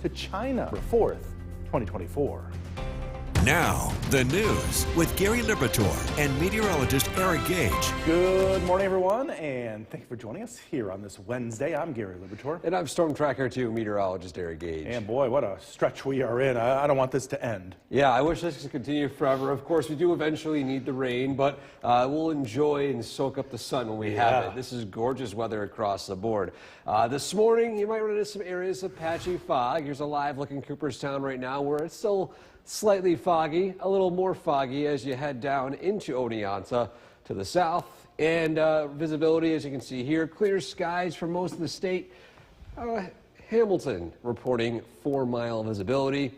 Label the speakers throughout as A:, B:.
A: to China. 4th, 2024.
B: Now, the news with Gary Liberatore and meteorologist Eric Gage.
A: Good morning, everyone, and thank you for joining us here on this Wednesday. I'm Gary Liberatore.
C: And I'm Storm Tracker 2 meteorologist Eric Gage.
A: And boy, what a stretch we are in. I don't want this to end.
C: Yeah, I wish this could continue forever. Of course, we do eventually need the rain, but we'll enjoy and soak up the sun when we have it. This is gorgeous weather across the board. This morning, you might run into some areas of patchy fog. Here's a live look in Cooperstown right now where it's still slightly foggy, a little more foggy as you head down into Oneonta to the south. And visibility, as you can see here, clear skies for most of the state. Hamilton reporting 4-mile visibility.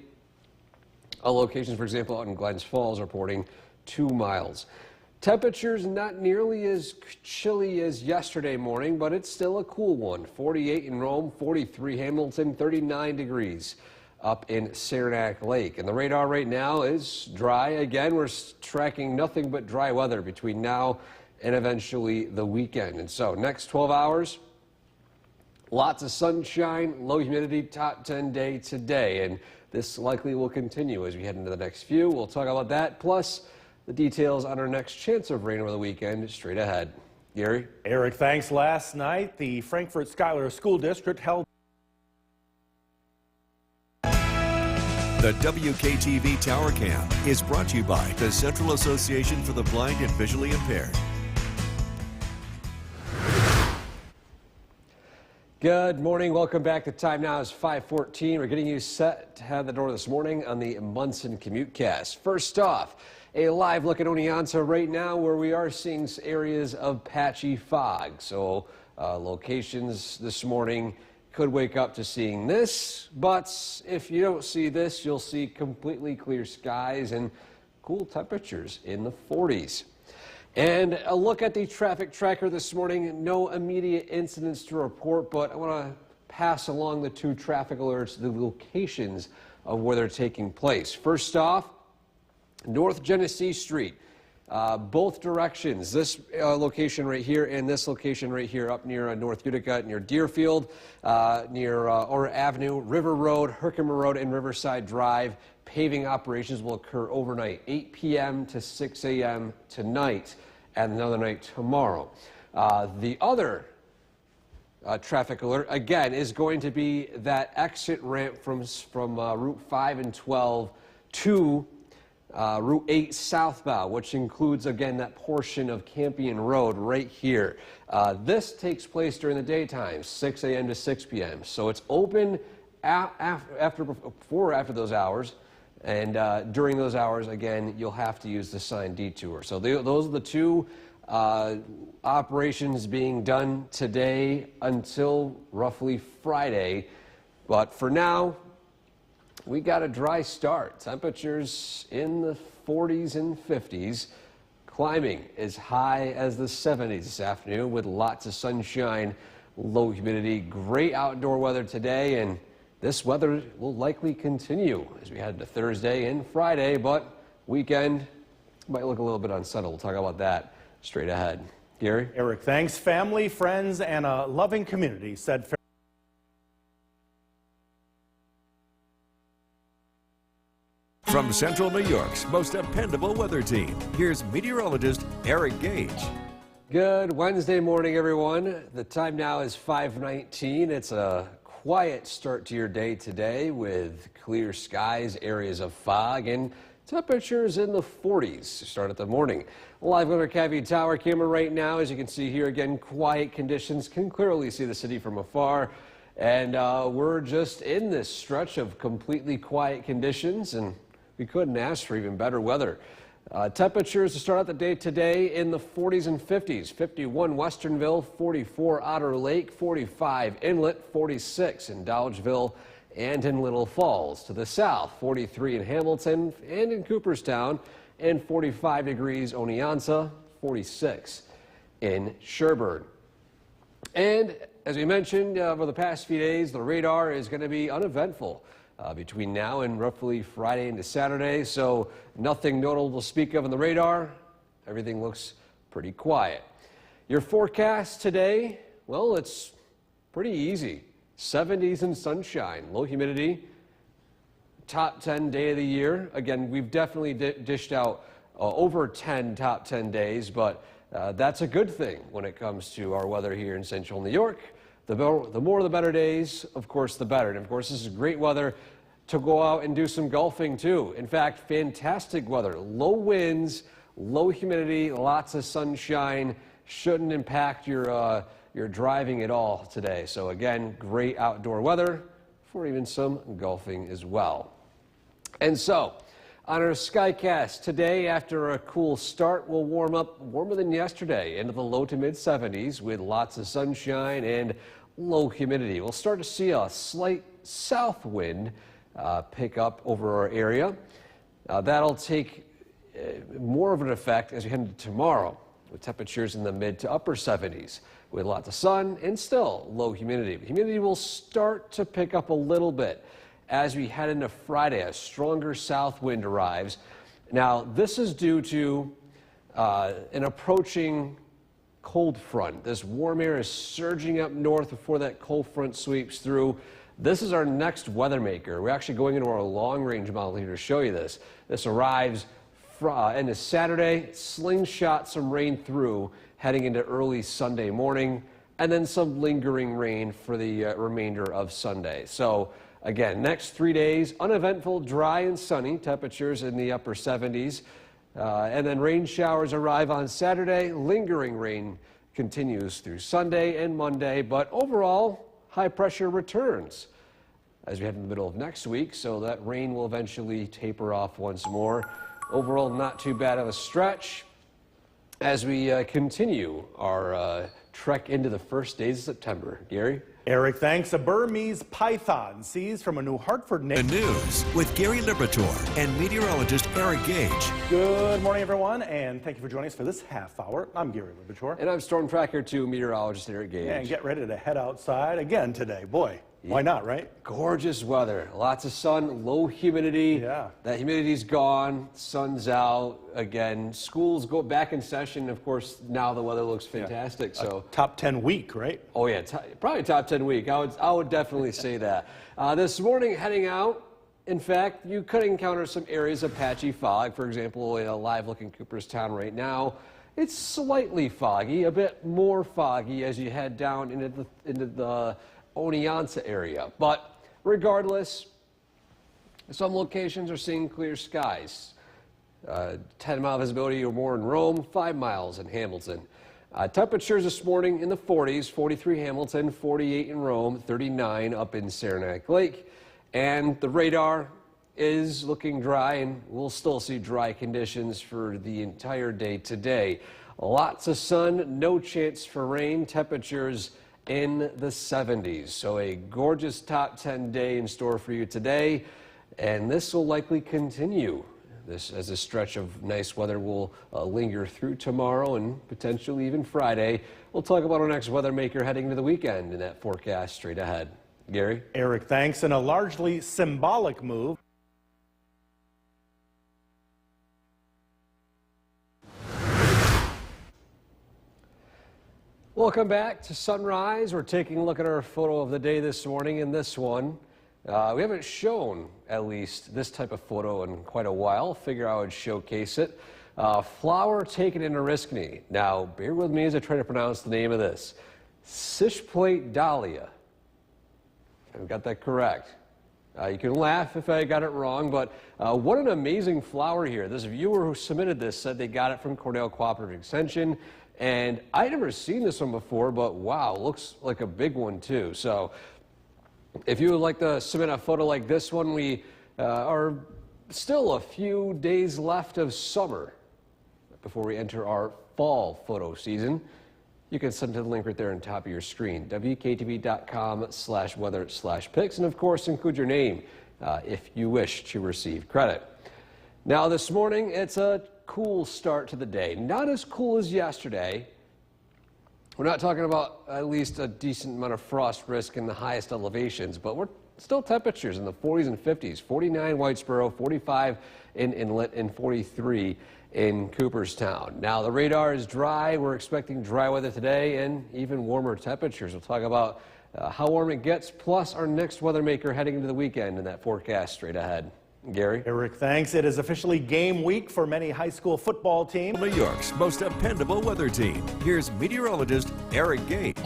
C: Locations, for example, out in Glens Falls reporting 2 miles. Temperatures not nearly as chilly as yesterday morning, but it's still a cool one. 48 in Rome, 43 Hamilton, 39 degrees up in Saranac Lake. And the radar right now is dry. Again, we're tracking nothing but dry weather between now and eventually the weekend. And so next 12 hours, lots of sunshine, low humidity, top 10 day today. And this likely will continue as we head into the next few. We'll talk about that, plus the details on our next chance of rain over the weekend straight ahead. Gary?
A: Eric, thanks. Last night, the Frankfort Schuyler School District held
B: The WKTV Tower Cam is brought to you by the Central Association for the Blind and Visually Impaired.
C: Good morning. Welcome back. The time now is 5:14. We're getting you set to head the door this morning on the Munson CommuteCast. First off, a live look at Oneonta right now where we are seeing areas of patchy fog. So locations this morning could wake up to seeing this, but if you don't see this, you'll see completely clear skies and cool temperatures in the 40s. And a look at the traffic tracker this morning. No immediate incidents to report, but I want to pass along the 2 traffic alerts, the locations of where they're taking place. First off, North Genesee Street. Both directions, this location right here and this location right here up near North Utica, near Deerfield, near Ora Avenue, River Road, Herkimer Road, and Riverside Drive. Paving operations will occur overnight, 8 p.m. to 6 a.m. tonight and another night tomorrow. The other traffic alert, again, is going to be that exit ramp from Route 5 and 12 to Route 8 southbound, which includes, again, that portion of Campion Road right here. This takes place during the daytime, 6 a.m. to 6 p.m. So it's open before or after those hours. And during those hours, again, you'll have to use the sign detour. So those are the 2 operations being done today until roughly Friday. But for now, we got a dry start. Temperatures in the 40s and 50s, climbing as high as the 70s this afternoon with lots of sunshine, low humidity, great outdoor weather today, and this weather will likely continue as we head to Thursday and Friday, but weekend might look a little bit unsettled. We'll talk about that straight ahead. Gary?
A: Eric, thanks. Family, friends, and a loving community said
B: From Central New York's most dependable weather team, here's meteorologist Eric Gage.
C: Good Wednesday morning, everyone. The time now is 5:19. It's a quiet start to your day today with clear skies, areas of fog, and temperatures in the 40s to start at the morning. Live on our Cavey Tower camera right now. As you can see here, again, quiet conditions. Can clearly see the city from afar. And we're just in this stretch of completely quiet conditions, and we couldn't ask for even better weather. Temperatures to start out the day today in the 40s and 50s. 51 Westernville, 44 Otter Lake, 45 Inlet, 46 in Dolgeville and in Little Falls. To the south, 43 in Hamilton and in Cooperstown, and 45 degrees Oneonta, 46 in Sherburne. And as we mentioned over the past few days, the radar is going to be uneventful between now and roughly Friday into Saturday, so nothing notable to speak of on the radar. Everything looks pretty quiet. Your forecast today, well, it's pretty easy. 70s and sunshine, low humidity, top 10 day of the year. Again, we've definitely dished out over 10 top 10 days, but that's a good thing when it comes to our weather here in central New York. The more the better days, of course, the better. And of course, this is great weather to go out and do some golfing too. In fact, fantastic weather. Low winds, low humidity, lots of sunshine. Shouldn't impact your driving at all today. So again, great outdoor weather for even some golfing as well. And so, on our Skycast today, after a cool start, we'll warm up warmer than yesterday into the low to mid 70s with lots of sunshine and low humidity. We'll start to see a slight south wind pick up over our area. That'll take more of an effect as we head into tomorrow with temperatures in the mid to upper 70s with lots of sun and still low humidity. Humidity will start to pick up a little bit as we head into Friday. A stronger south wind arrives. Now, this is due to an approaching cold front. This warm air is surging up north before that cold front sweeps through. This is our next weather maker. We're actually going into our long-range model here to show you this. This arrives into Saturday, slingshot some rain through heading into early Sunday morning, and then some lingering rain for the remainder of Sunday. So again, next 3 days, uneventful, dry and sunny, temperatures in the upper 70s. And then rain showers arrive on Saturday. Lingering rain continues through Sunday and Monday, but overall, high pressure returns as we head in the middle of next week, so that rain will eventually taper off once more. Overall, not too bad of a stretch as we continue our trek into the first days of September. Gary?
A: Eric, thanks. A Burmese python seized from a New Hartford
B: The news with Gary Liberatore and meteorologist Eric Gage.
A: Good morning, everyone, and thank you for joining us for this half hour. I'm Gary Liberatore.
C: And I'm Storm Tracker 2 meteorologist Eric Gage.
A: And get ready to head outside again today. Boy, why not, right?
C: Gorgeous weather. Lots of sun, low humidity.
A: Yeah.
C: That humidity's gone, sun's out. Again, schools go back in session. Of course, now the weather looks fantastic.
A: Yeah.
C: So
A: top 10 week, right?
C: Oh yeah, probably top 10 week. I would definitely say that. This morning heading out, in fact, you could encounter some areas of patchy fog. For example, in a live look in Cooperstown right now, it's slightly foggy, a bit more foggy as you head down into the Oneonta area. But regardless, some locations are seeing clear skies. 10-mile visibility or more in Rome, 5 miles in Hamilton. Temperatures this morning in the 40s, 43 Hamilton, 48 in Rome, 39 up in Saranac Lake. And the radar is looking dry, and we'll still see dry conditions for the entire day today. Lots of sun, no chance for rain, temperatures in the 70s. So a gorgeous top 10 day in store for you today, and this will likely continue. This as a stretch of nice weather will linger through tomorrow and potentially even Friday. We'll talk about our next weather maker heading into the weekend in that forecast straight ahead. Gary?
A: Eric, thanks. And a largely symbolic move.
C: Welcome back to Sunrise. We're taking a look at our photo of the day this morning. In this one, we haven't shown, at least, this type of photo in quite a while. Figure I would showcase it. Flower taken in Oriskany. Now, bear with me as I try to pronounce the name of this. Cichplate dahlia. I've got that correct. You can laugh if I got it wrong, but what an amazing flower here. This viewer who submitted this said they got it from Cornell Cooperative Extension. And I'd never seen this one before, but wow, looks like a big one too. So if you would like to submit a photo like this one, we are still a few days left of summer before we enter our fall photo season. You can send to the link right there on top of your screen, wktv.com/weather/pics, and of course include your name if you wish to receive credit. Now this morning, it's a cool start to the day. Not as cool as yesterday. We're not talking about at least a decent amount of frost risk in the highest elevations, but we're still temperatures in the 40s and 50s. 49 Whitesboro, 45 in Inlet, and 43 in Cooperstown. Now the radar is dry. We're expecting dry weather today and even warmer temperatures. We'll talk about how warm it gets, plus our next weather maker heading into the weekend in that forecast straight ahead. Gary?
A: Eric, thanks. It is officially game week for many high school football teams.
B: New York's most dependable weather team. Here's meteorologist Eric Gage.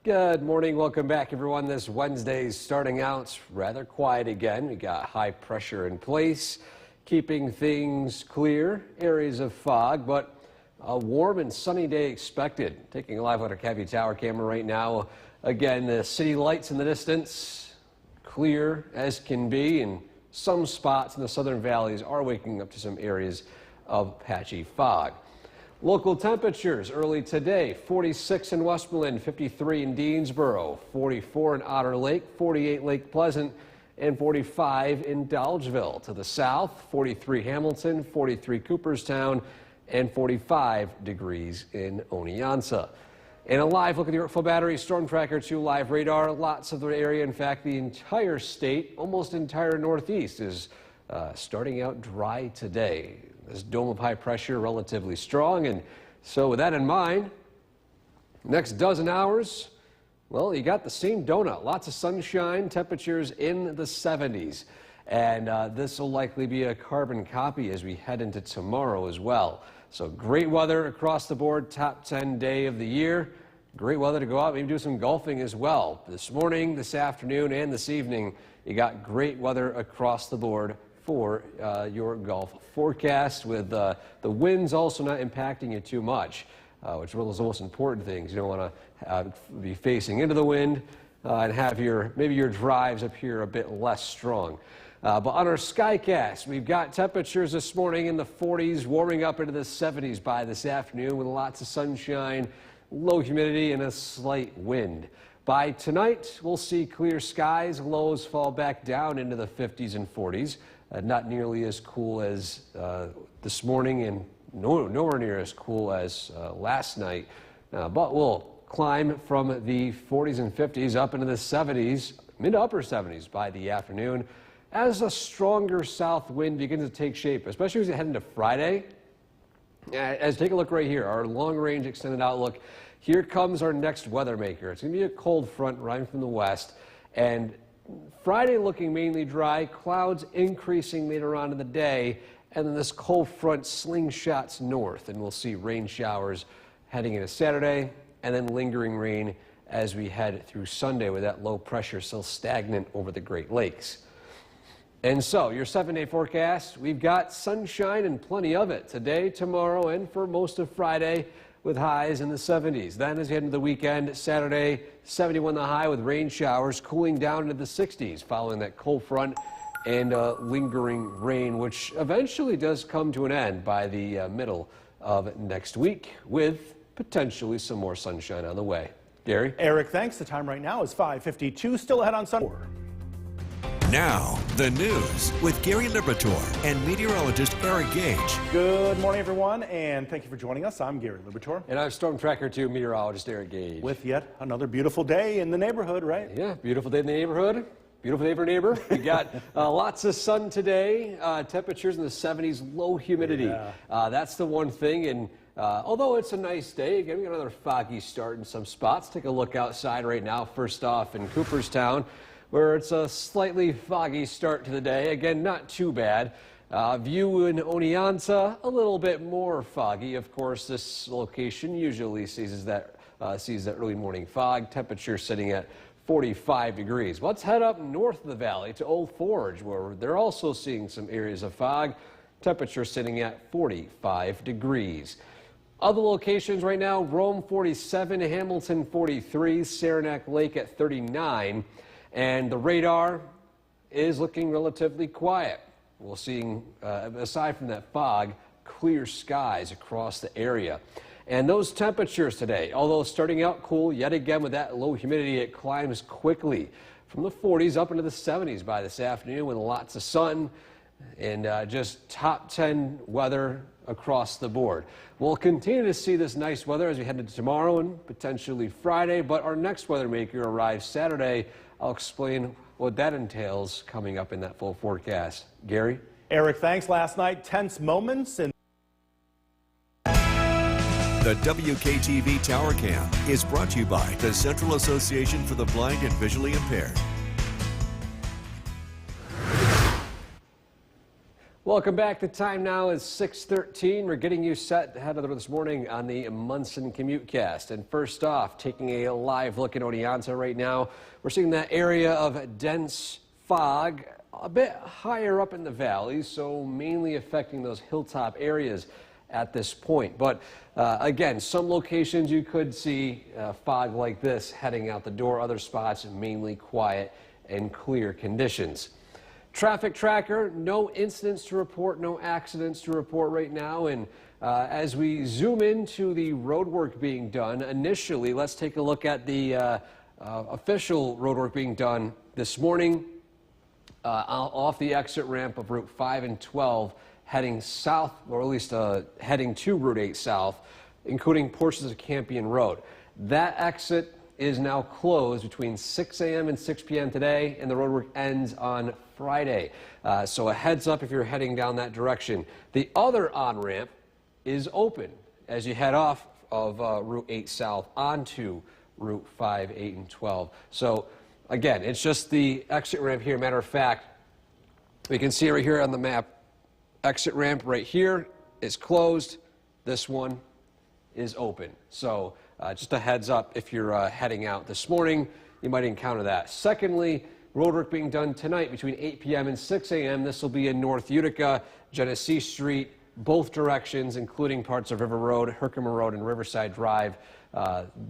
C: Good morning. Welcome back, everyone. This Wednesday's starting out rather quiet again. We got high pressure in place, keeping things clear, areas of fog, but a warm and sunny day expected. Taking a live look at our Cavvy Tower camera right now. Again, the city lights in the distance, clear as can be, and some spots in the southern valleys are waking up to some areas of patchy fog. Local temperatures early today: 46 in Westmoreland, 53 in Deansboro, 44 in Otter Lake, 48 Lake Pleasant, and 45 in Dolgeville. To the south, 43 Hamilton, 43 Cooperstown, and 45 degrees in Oneonta. And a live look at the Yorkville Battery Storm Tracker 2 live radar. Lots of the area, in fact, the entire state, almost entire Northeast, is starting out dry today. This dome of high pressure relatively strong, and so with that in mind, next dozen hours, well, you got the same donut. Lots of sunshine, temperatures in the 70s. And this will likely be a carbon copy as we head into tomorrow as well. So great weather across the board, top 10 day of the year. Great weather to go out, maybe do some golfing as well. This morning, this afternoon, and this evening, you got great weather across the board for your golf forecast, with the winds also not impacting you too much, which is one of the most important things. You don't want to be facing into the wind and have maybe your drives up here a bit less strong. But on our Skycast, we've got temperatures this morning in the 40s, warming up into the 70s by this afternoon with lots of sunshine, low humidity, and a slight wind. By tonight, we'll see clear skies. Lows fall back down into the 50s and 40s. Not nearly as cool as this morning, and nowhere near as cool as last night. But we'll climb from the 40s and 50s up into the 70s, mid to upper 70s by the afternoon, as a stronger south wind begins to take shape, especially as you head into Friday. Take a look right here, our long-range extended outlook. Here comes our next weather maker. It's going to be a cold front rising from the west, and Friday looking mainly dry, clouds increasing later on in the day, and then this cold front slingshots north, and we'll see rain showers heading into Saturday, and then lingering rain as we head through Sunday, with that low pressure still stagnant over the Great Lakes. And so, your 7-day forecast, we've got sunshine and plenty of it today, tomorrow, and for most of Friday, with highs in the 70s. Then as you head into the weekend, Saturday, 71 the high with rain showers, cooling down into the 60s following that cold front and lingering rain, which eventually does come to an end by the middle of next week, with potentially some more sunshine on the way. Gary?
A: Eric, thanks. The time right now is 5:52. Still ahead on Sunday.
B: Now, the news with Gary Liberatore and meteorologist Eric Gage.
A: Good morning, everyone, and thank you for joining us. I'm Gary Liberatore.
C: And I'm Storm Tracker 2 meteorologist Eric Gage.
A: With yet another beautiful day in the neighborhood, right?
C: Yeah, beautiful day in the neighborhood. Beautiful day for neighbor. We got lots of sun today, temperatures in the 70s, low humidity. Yeah. That's the one thing. And although it's a nice day, again, we got another foggy start in some spots. Take a look outside right now. First off in Cooperstown, where it's a slightly foggy start to the day. Again, not too bad. View in Oneonta, a little bit more foggy. Of course, this location usually sees that early morning fog. Temperature sitting at 45 degrees. Let's head up north of the valley to Old Forge, where they're also seeing some areas of fog. Temperature sitting at 45 degrees. Other locations right now: Rome 47, Hamilton 43, Saranac Lake at 39. And the radar is looking relatively quiet. We're seeing, aside from that fog, clear skies across the area. And those temperatures today, although starting out cool, yet again with that low humidity, it climbs quickly from the 40s up into the 70s by this afternoon, with lots of sun and just top 10 weather across the board. We'll continue to see this nice weather as we head into tomorrow and potentially Friday, but our next weather maker arrives Saturday. I'll explain what that entails coming up in that full forecast. Gary?
A: Eric, thanks. Last night, tense moments in
B: The WKTV Tower Cam is brought to you by the Central Association for the Blind and Visually Impaired.
C: Welcome back. The time now is 6:13. We're getting you set ahead of this morning on the Munson CommuteCast. And first off, taking a live look at Oneonta right now, we're seeing that area of dense fog a bit higher up in the valley, so mainly affecting those hilltop areas at this point. But again, some locations you could see fog like this heading out the door. Other spots, mainly quiet and clear conditions. Traffic tracker, no incidents to report, no accidents to report right now. And as we zoom into the road work being done, initially, let's take a look at the official road work being done this morning off the exit ramp of Route 5 and 12, heading south, or at least heading to Route 8 south, including portions of Campion Road. That exit is now closed between 6 a.m. and 6 p.m. today, and the roadwork ends on Friday. So a heads up if you're heading down that direction. The other on-ramp is open as you head off of Route 8 south onto Route 5, 8, and 12. So again, it's just the exit ramp here. Matter of fact, we can see right here on the map, exit ramp right here is closed. This one is open. So just a heads up if you're heading out this morning, you might encounter that. Secondly, roadwork being done tonight between 8 p.m. and 6 a.m. This will be in North Utica, Genesee Street, both directions, including parts of River Road, Herkimer Road, and Riverside Drive.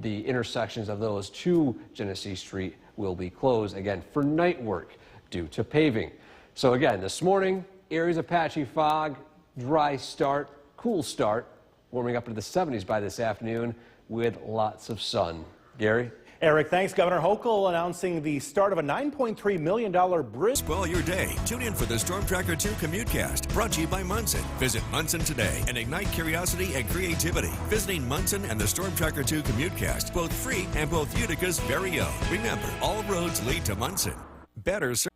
C: The intersections of those to Genesee Street will be closed, again, for night work due to paving. So again, this morning, areas of patchy fog, dry start, cool start, warming up into the 70s by this afternoon with lots of sun. Gary?
A: Eric, thanks. Governor Hochul announcing the start of a $9.3 million bridge.
B: Spoil your day. Tune in for the Storm Tracker 2 CommuteCast, brought to you by Munson. Visit Munson today and ignite curiosity and creativity. Visiting Munson and the Storm Tracker 2 CommuteCast, both free and both Utica's very own. Remember, all roads lead to Munson. Better service.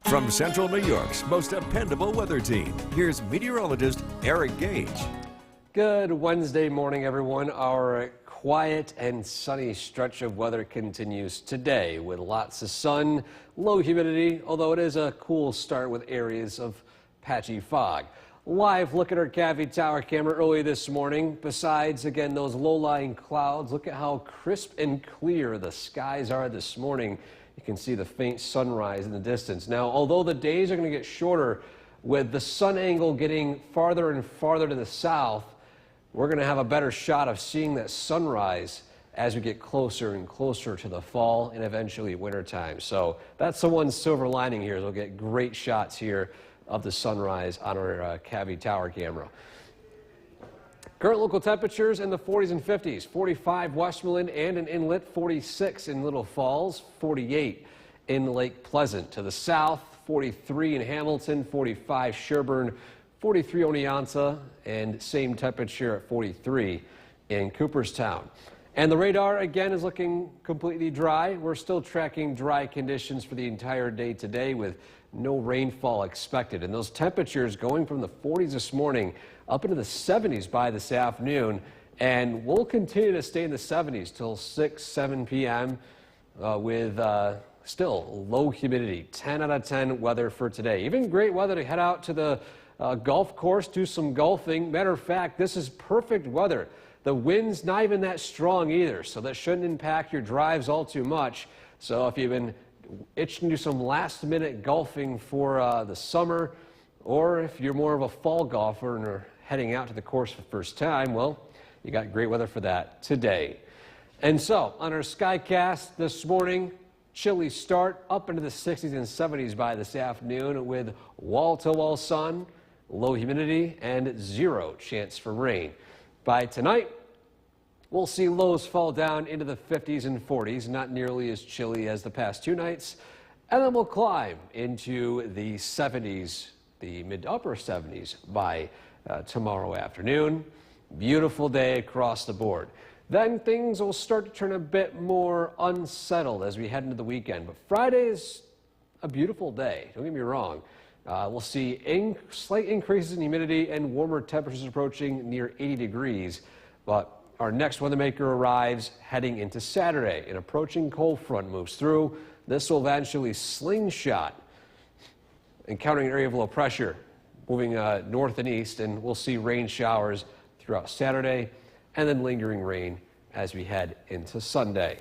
B: From Central New York's most dependable weather team, here's meteorologist Eric Gage.
C: Good Wednesday morning, everyone. Our quiet and sunny stretch of weather continues today with lots of sun, low humidity, although it is a cool start with areas of patchy fog. Live look at our Cavy Tower camera early this morning. Besides, again, those low-lying clouds, look at how crisp and clear the skies are this morning. You can see the faint sunrise in the distance. Now, although the days are going to get shorter, with the sun angle getting farther and farther to the south, we're going to have a better shot of seeing that sunrise as we get closer and closer to the fall and eventually wintertime. So that's the one silver lining here, is we'll get great shots here of the sunrise on our Cavy Tower camera. Current local temperatures in the 40s and 50s, 45 Westmoreland and an Inlet, 46 in Little Falls, 48 in Lake Pleasant. To the south, 43 in Hamilton, 45 Sherburne, 43 Oneonta, and same temperature at 43 in Cooperstown. And the radar again is looking completely dry. We're still tracking dry conditions for the entire day today with no rainfall expected. And those temperatures going from the 40s this morning up into the 70s by this afternoon. And we'll continue to stay in the 70s till 6, 7 p.m. With still low humidity. 10 out of 10 weather for today. Even great weather to head out to the golf course, do some golfing. Matter of fact, this is perfect weather. The wind's not even that strong either, so that shouldn't impact your drives all too much. So if you've been itching to do some last-minute golfing for the summer, or if you're more of a fall golfer and are heading out to the course for the first time, well, you got great weather for that today. And so, on our Skycast this morning, chilly start up into the 60s and 70s by this afternoon with wall-to-wall sun, low humidity, and 0 chance for rain. By tonight, we'll see lows fall down into the 50s and 40s, not nearly as chilly as the past 2 nights, and then we'll climb into the 70s, the mid-upper 70s by tomorrow afternoon. Beautiful day across the board. Then things will start to turn a bit more unsettled as we head into the weekend. But Friday is a beautiful day, don't get me wrong. We'll see slight increases in humidity and warmer temperatures approaching near 80 degrees. But our next weather maker arrives heading into Saturday. An approaching cold front moves through. This will eventually slingshot, encountering an area of low pressure, moving north and east, and we'll see rain showers throughout Saturday and then lingering rain as we head into Sunday.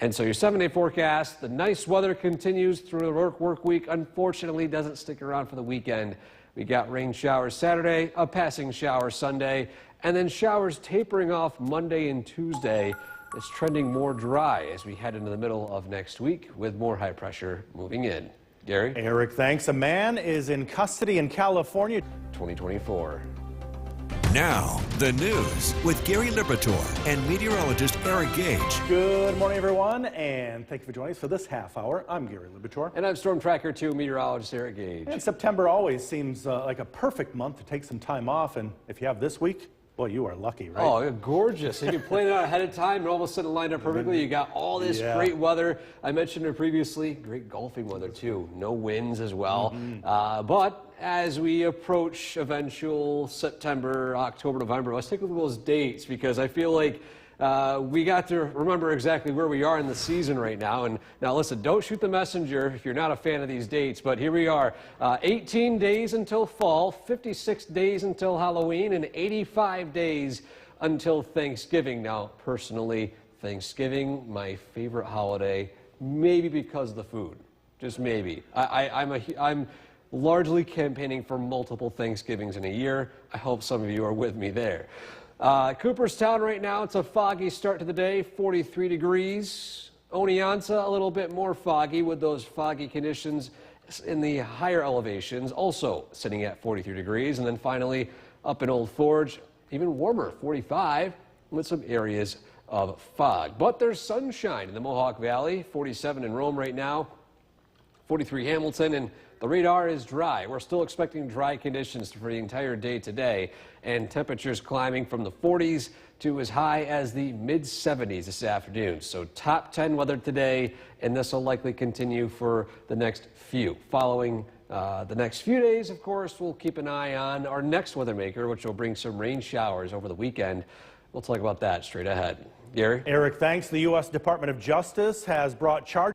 C: And so your 7-day forecast, the nice weather continues through the work week. Unfortunately, doesn't stick around for the weekend. We got rain showers Saturday, a passing shower Sunday, and then showers tapering off Monday and Tuesday. It's trending more dry as we head into the middle of next week with more high pressure moving in. Gary?
A: Eric, thanks. A man is in custody in California.
C: 2024.
B: Now, the news with Gary Liberatore and meteorologist Eric Gage.
A: Good morning, everyone, and thank you for joining us for this half hour. I'm Gary Liberatore.
C: And I'm Storm Tracker 2 meteorologist Eric Gage.
A: And September always seems like a perfect month to take some time off, and if you have this week, boy, you are lucky, right?
C: Oh, gorgeous. You can plan it out ahead of time and all of a sudden lined up perfectly. You got all this great weather. I mentioned it previously, great golfing weather too. No winds as well. But as we approach eventual September, October, November, let's take a look at those dates because I feel like we got to remember exactly where we are in the season right now. And now listen, don't shoot the messenger if you're not a fan of these dates, but here we are. 18 days until fall, 56 days until Halloween, and 85 days until Thanksgiving. Now, personally, Thanksgiving, my favorite holiday, maybe because of the food, just maybe. I'm largely campaigning for multiple Thanksgivings in a year. I hope some of you are with me there. Cooperstown right now, it's a foggy start to the day, 43 degrees. Oneonta, a little bit more foggy with those foggy conditions in the higher elevations, also sitting at 43 degrees. And then finally, up in Old Forge, even warmer, 45, with some areas of fog. But there's sunshine in the Mohawk Valley, 47 in Rome right now, 43 Hamilton, and the radar is dry. We're still expecting dry conditions for the entire day today, and temperatures climbing from the 40s to as high as the mid-70s this afternoon. So top 10 weather today, and this will likely continue for the next few. Following the next few days, of course, we'll keep an eye on our next weather maker, which will bring some rain showers over the weekend. We'll talk about that straight ahead. Gary?
A: Eric, thanks. The U.S. Department of Justice has brought charges.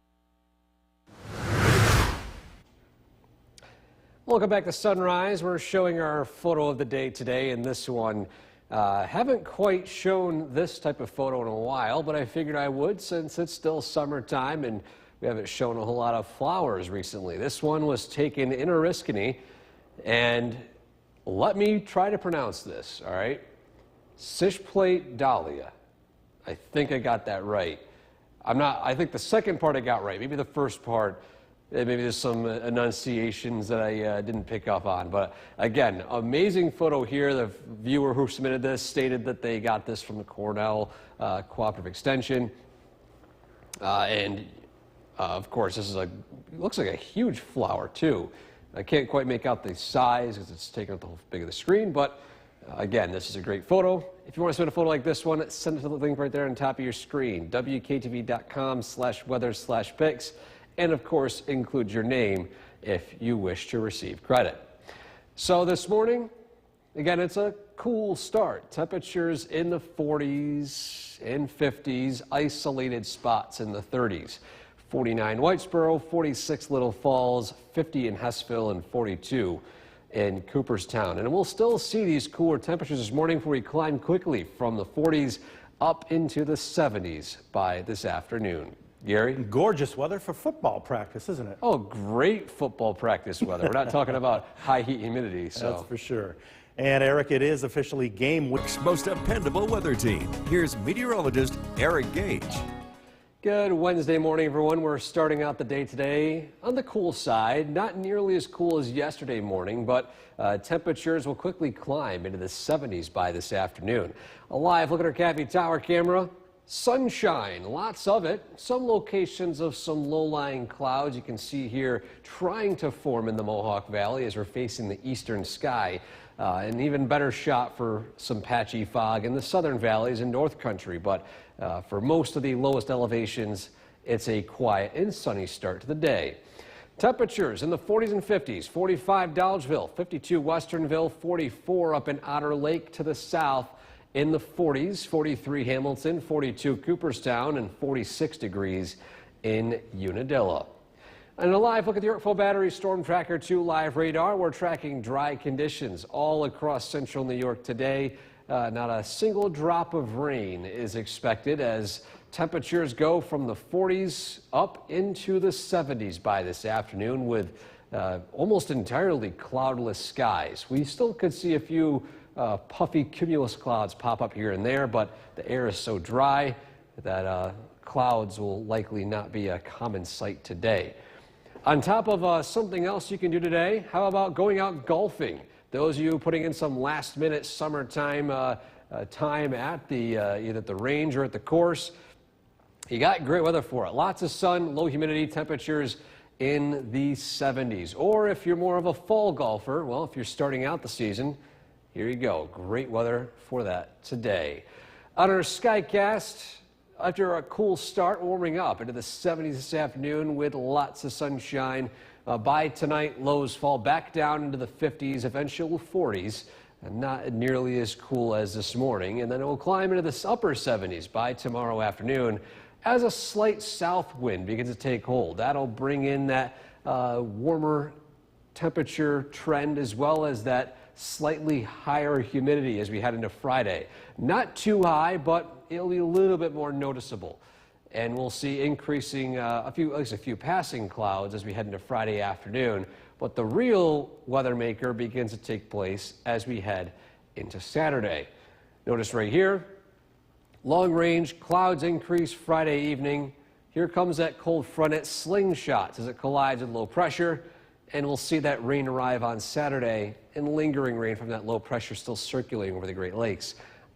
C: Welcome back to Sunrise. We're showing our photo of the day today, and this one haven't quite shown this type of photo in a while, but I figured I would since it's still summertime and we haven't shown a whole lot of flowers recently. This one was taken in Oriskany, and let me try to pronounce this, all right? Cichplate dahlia. I think I got that right. I think the second part I got right, maybe the first part. Maybe there's some enunciations that I didn't pick up on. But again, amazing photo here. The viewer who submitted this stated that they got this from the Cornell Cooperative Extension. Of course, this is looks like a huge flower too. I can't quite make out the size because it's taking up the whole big of the screen. But again, this is a great photo. If you want to submit a photo like this one, send it to the link right there on top of your screen, wktv.com/weather/pics. And of course, include your name if you wish to receive credit. So this morning, again, it's a cool start. Temperatures in the 40s and 50s, isolated spots in the 30s. 49 Whitesboro, 46 Little Falls, 50 in Hessville, and 42 in Cooperstown. And we'll still see these cooler temperatures this morning before we climb quickly from the 40s up into the 70s by this afternoon. Gary?
A: Gorgeous weather for football practice, isn't it?
C: Oh, great football practice weather. We're not talking about high heat humidity. So.
A: That's for sure. And Eric, it is officially game week.
B: Most dependable weather team. Here's meteorologist Eric Gage.
C: Good Wednesday morning, everyone. We're starting out the day today on the cool side. Not nearly as cool as yesterday morning, but temperatures will quickly climb into the 70s by this afternoon. A live look at our Cappy Tower camera. Sunshine, lots of it. Some locations of some low-lying clouds you can see here trying to form in the Mohawk Valley as we're facing the eastern sky. An even better shot for some patchy fog in the southern valleys and north country. But for most of the lowest elevations, it's a quiet and sunny start to the day. Temperatures in the 40s and 50s, 45 Dolgeville, 52 Westernville, 44 up in Otter Lake to the south in the 40s, 43 Hamilton, 42 Cooperstown, and 46 degrees in Unadilla. And a live look at the Yorkville Battery Storm Tracker 2 live radar. We're tracking dry conditions all across central New York today. Not a single drop of rain is expected as temperatures go from the 40s up into the 70s by this afternoon with almost entirely cloudless skies. We still could see a few puffy cumulus clouds pop up here and there, but the air is so dry that clouds will likely not be a common sight today. On top of something else you can do today, how about going out golfing? Those of you putting in some last-minute summertime time at either at the range or at the course, you got great weather for it. Lots of sun, low humidity, temperatures in the 70s. Or if you're more of a fall golfer, well, if you're starting out the season, here you go. Great weather for that today. On our SkyCast, after a cool start, warming up into the 70s this afternoon with lots of sunshine. By tonight, lows fall back down into the 50s, eventual 40s, and not nearly as cool as this morning. And then it will climb into the upper 70s by tomorrow afternoon as a slight south wind begins to take hold. That'll bring in that warmer temperature trend as well as that slightly higher humidity as we head into Friday. Not too high, but it'll be a little bit more noticeable. And we'll see increasing at least a few passing clouds as we head into Friday afternoon. But the real weather maker begins to take place as we head into Saturday. Notice right here, long range clouds increase Friday evening. Here comes that cold front. It slingshots as it collides with low pressure. And we'll see that rain arrive on Saturday and lingering rain from that low pressure still circulating over the Great Lakes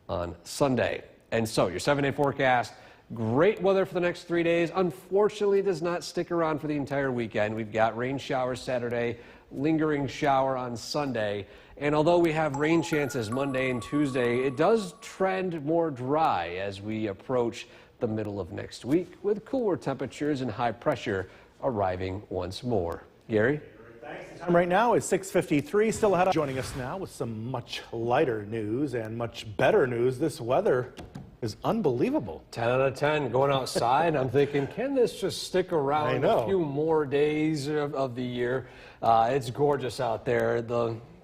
C: on Sunday. And so your 7-day forecast. Great weather for the next 3 days. Unfortunately, it does not stick around for the entire weekend. We've got rain showers Saturday, lingering shower on Sunday. And although we have rain chances Monday and Tuesday, it does trend more dry as we approach the middle of next week with cooler temperatures and high pressure arriving once more. Gary?
A: Thanks. The time right now is 6:53. Still ahead. Joining us now with some much lighter news and much better news. This weather is unbelievable.
C: 10 out of 10 going outside. I'm thinking, can this just stick around a few more days of the year? It's gorgeous out there.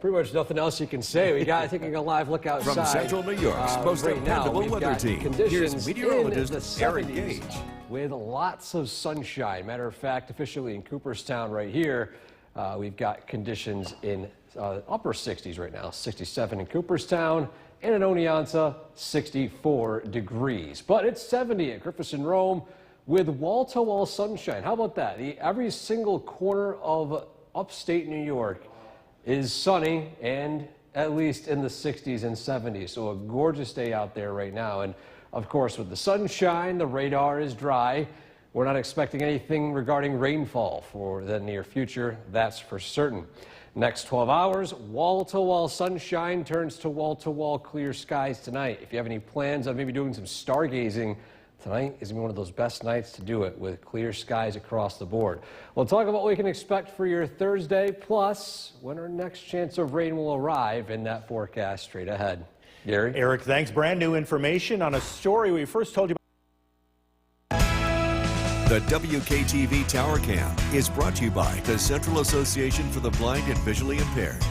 C: Pretty much nothing else you can say. We got taking a live look outside.
B: From Central New York's most dependable weather team, here's meteorologist Eric Gage.
C: With lots of sunshine. Matter of fact, officially in Cooperstown right here, we've got conditions in upper 60s right now. 67 in Cooperstown. And in Oneonta, 64 degrees. But it's 70 at Griffiths and Rome with wall-to-wall sunshine. How about that? Every single corner of upstate New York is sunny and at least in the 60s and 70s. So a gorgeous day out there right now. And of course, with the sunshine, the radar is dry. We're not expecting anything regarding rainfall for the near future. That's for certain. Next 12 hours, wall-to-wall sunshine turns to wall-to-wall clear skies tonight. If you have any plans on maybe doing some stargazing, tonight is going to be one of those best nights to do it with clear skies across the board. We'll talk about what we can expect for your Thursday, plus when our next chance of rain will arrive in that forecast straight ahead. Gary?
A: Eric, thanks. Brand new information on a story we first told you about.
B: The WKTV Tower Cam is brought to you by the Central Association for the Blind and Visually Impaired.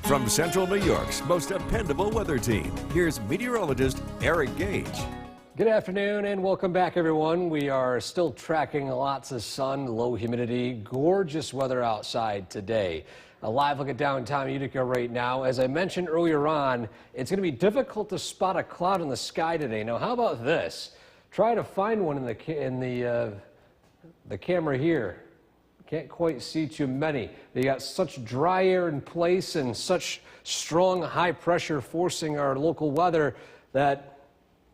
B: From Central New York's most dependable weather team, here's meteorologist Eric Gage.
C: Good afternoon and welcome back, everyone. We are still tracking lots of sun, low humidity, gorgeous weather outside today. A live look at downtown Utica right now. As I mentioned earlier on, it's going to be difficult to spot a cloud in the sky today. Now, how about this? Try to find one in the camera here. Can't quite see too many. They got such dry air in place and such strong high pressure forcing our local weather that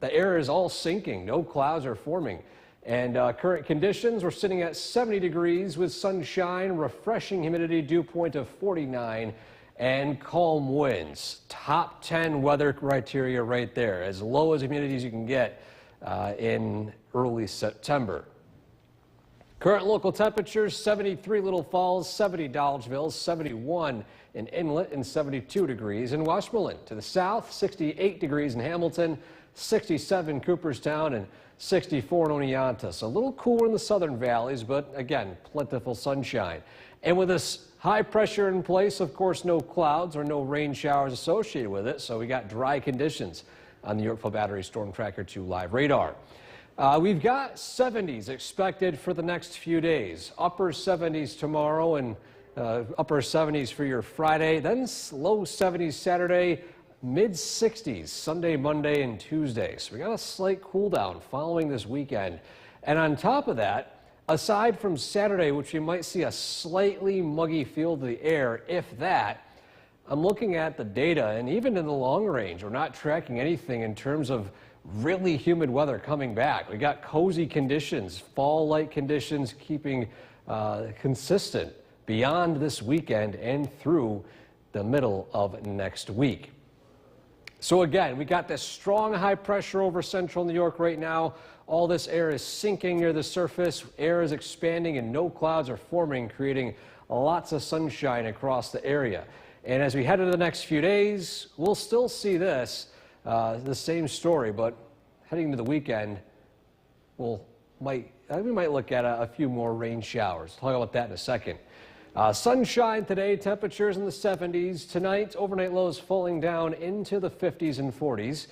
C: the air is all sinking. No clouds are forming. And current conditions, we're sitting at 70 degrees with sunshine, refreshing humidity dew point of 49, and calm winds. Top 10 weather criteria right there. As low as humidity as you can get in early September. Current local temperatures, 73 Little Falls, 70 Dolgeville, 71 in Inlet, and 72 degrees in Westmoreland. To the south, 68 degrees in Hamilton, 67 Cooperstown, and 64 in Oneonta. So a little cooler in the southern valleys, but again, plentiful sunshine. And with this high pressure in place, of course, no clouds or no rain showers associated with it. So we got dry conditions on the Yorkville Battery Storm Tracker 2 live radar. We've got 70s expected for the next few days. Upper 70s tomorrow and upper 70s for your Friday. Then low 70s Saturday, mid 60s Sunday, Monday, and Tuesday. So we got a slight cool down following this weekend. And on top of that, aside from Saturday, which we might see a slightly muggy feel to the air, if that, I'm looking at the data, and even in the long range, we're not tracking anything in terms of really humid weather coming back. We got cozy conditions, fall-like conditions keeping consistent beyond this weekend and through the middle of next week. So again, we got this strong high pressure over central New York right now. All this air is sinking near the surface. Air is expanding and no clouds are forming, creating lots of sunshine across the area. And as we head into the next few days, we'll still see this, the same story, but heading into the weekend, we might look at a few more rain showers. Talk about that in a second. Sunshine today, temperatures in the 70s. Tonight, overnight lows falling down into the 50s and 40s.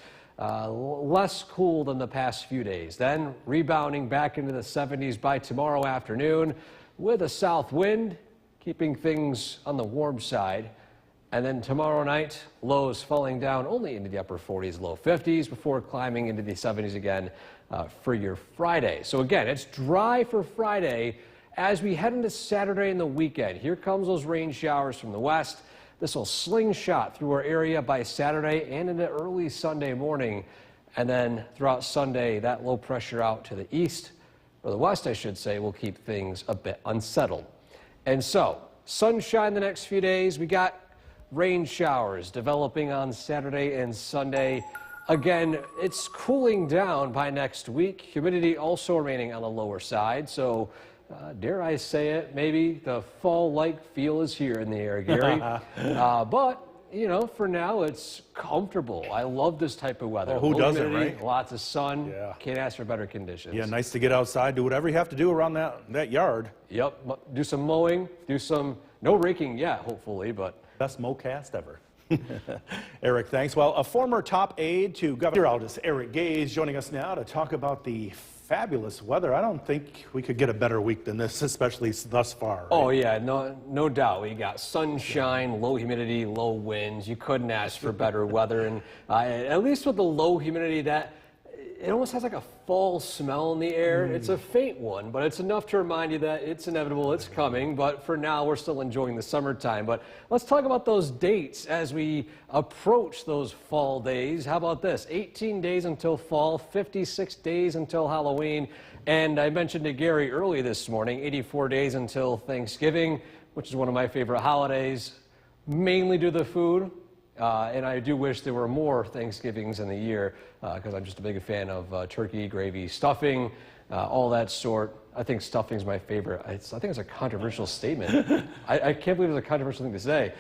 C: Less cool than the past few days. Then rebounding back into the 70s by tomorrow afternoon with a south wind, keeping things on the warm side. And then tomorrow night, lows falling down only into the upper 40s, low 50s before climbing into the 70s again for your Friday. So again, it's dry for Friday as we head into Saturday and the weekend. Here comes those rain showers from the west. This will slingshot through our area by Saturday and into early Sunday morning. And then throughout Sunday, that low pressure out to the east, or the west, I should say, will keep things a bit unsettled. And so, sunshine the next few days. We got rain showers developing on Saturday and Sunday. Again, it's cooling down by next week. Humidity also remaining on the lower side. So, dare I say it, maybe the fall-like feel is here in the air, Gary. But, you know, for now, it's comfortable. I love this type of weather.
A: Oh, who doesn't,
C: humidity,
A: right?
C: Lots of sun.
A: Yeah.
C: Can't ask for better conditions.
A: Yeah, nice to get outside, do whatever you have to do around that yard.
C: Yep. Do some mowing, no raking yet, hopefully, but.
A: Best mowcast ever. Eric, thanks. Well, a former top aide to Governor Meteorologist Eric Gage joining us now to talk about the fabulous weather. I don't think we could get a better week than this, especially thus far. Right?
C: Oh, yeah, no doubt. We got sunshine, low humidity, low winds. You couldn't ask for better weather. And at least with the low humidity, it almost has like a fall smell in the air. It's a faint one, but it's enough to remind you that it's inevitable, it's coming. But for now, we're still enjoying the summertime. But let's talk about those dates as we approach those fall days. How about this? 18 days until fall, 56 days until Halloween. And I mentioned to Gary early this morning, 84 days until Thanksgiving, which is one of my favorite holidays, mainly due to the food. And I do wish there were more Thanksgivings in the year because I'm just a big fan of turkey, gravy, stuffing, all that sort. I think stuffing is my favorite. I think it's a controversial statement. I can't believe it's a controversial thing to say.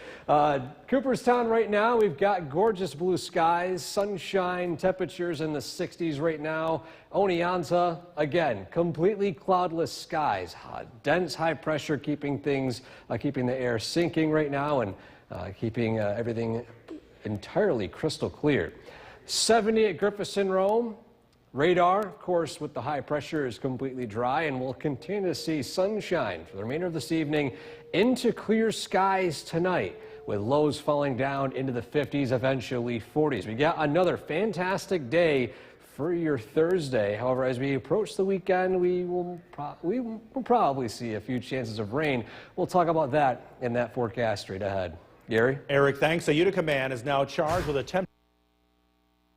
C: Cooperstown right now, we've got gorgeous blue skies, sunshine, temperatures in the 60s right now. Oneonta, again, completely cloudless skies. Dense high pressure keeping the air sinking right now and keeping everything entirely crystal clear. 70 at Griffiths Rome. Radar, of course, with the high pressure is completely dry, and we'll continue to see sunshine for the remainder of this evening into clear skies tonight, with lows falling down into the 50s, eventually 40s. We got another fantastic day for your Thursday. However, as we approach the weekend, we will probably see a few chances of rain. We'll talk about that in that forecast straight ahead. Gary?
A: Eric, thanks. A Utica man is now charged with attempted.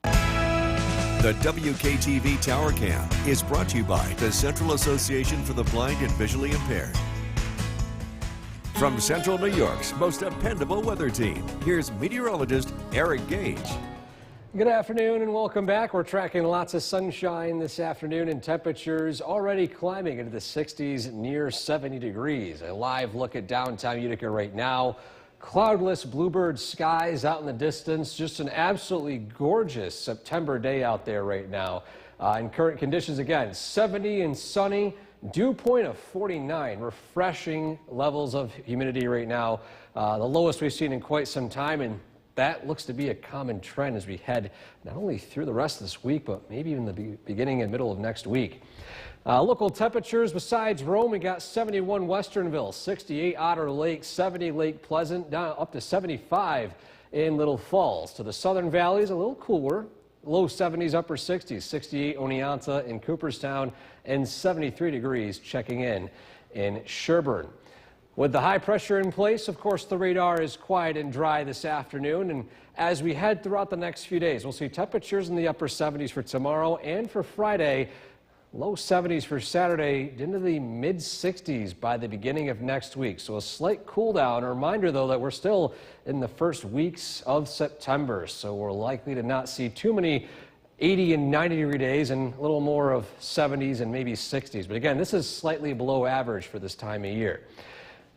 B: The WKTV Tower Cam is brought to you by the Central Association for the Blind and Visually Impaired. From Central New York's most dependable weather team, here's meteorologist Eric Gage.
C: Good afternoon and welcome back. We're tracking lots of sunshine this afternoon and temperatures already climbing into the 60s, near 70 degrees. A live look at downtown Utica right now. Cloudless bluebird skies out in the distance. Just an absolutely gorgeous September day out there right now. And current conditions again, 70 and sunny. Dew point of 49, refreshing levels of humidity right now. The lowest we've seen in quite some time, and that looks to be a common trend as we head not only through the rest of this week, but maybe even the beginning and middle of next week. Local temperatures besides Rome, we got 71 Westernville, 68 Otter Lake, 70 Lake Pleasant, down up to 75 in Little Falls. To the southern valleys, a little cooler. Low 70s, upper 60s, 68 Oneonta in Cooperstown, and 73 degrees checking in Sherburne. With the high pressure in place, of course, the radar is quiet and dry this afternoon. And as we head throughout the next few days, we'll see temperatures in the upper 70s for tomorrow and for Friday. Low 70s for Saturday, into the mid 60s by the beginning of next week. So a slight cool down. A reminder, though, that we're still in the first weeks of September. So we're likely to not see too many 80 and 90 degree days and a little more of 70s and maybe 60s. But again, this is slightly below average for this time of year.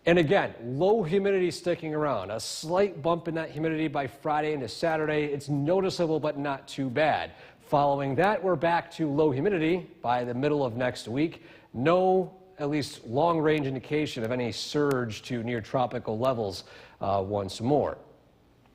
C: And again, low humidity sticking around. A slight bump in that humidity by Friday into Saturday. It's noticeable, but not too bad. Following that, we're back to low humidity by the middle of next week. No, at least long-range indication of any surge to near tropical levels once more.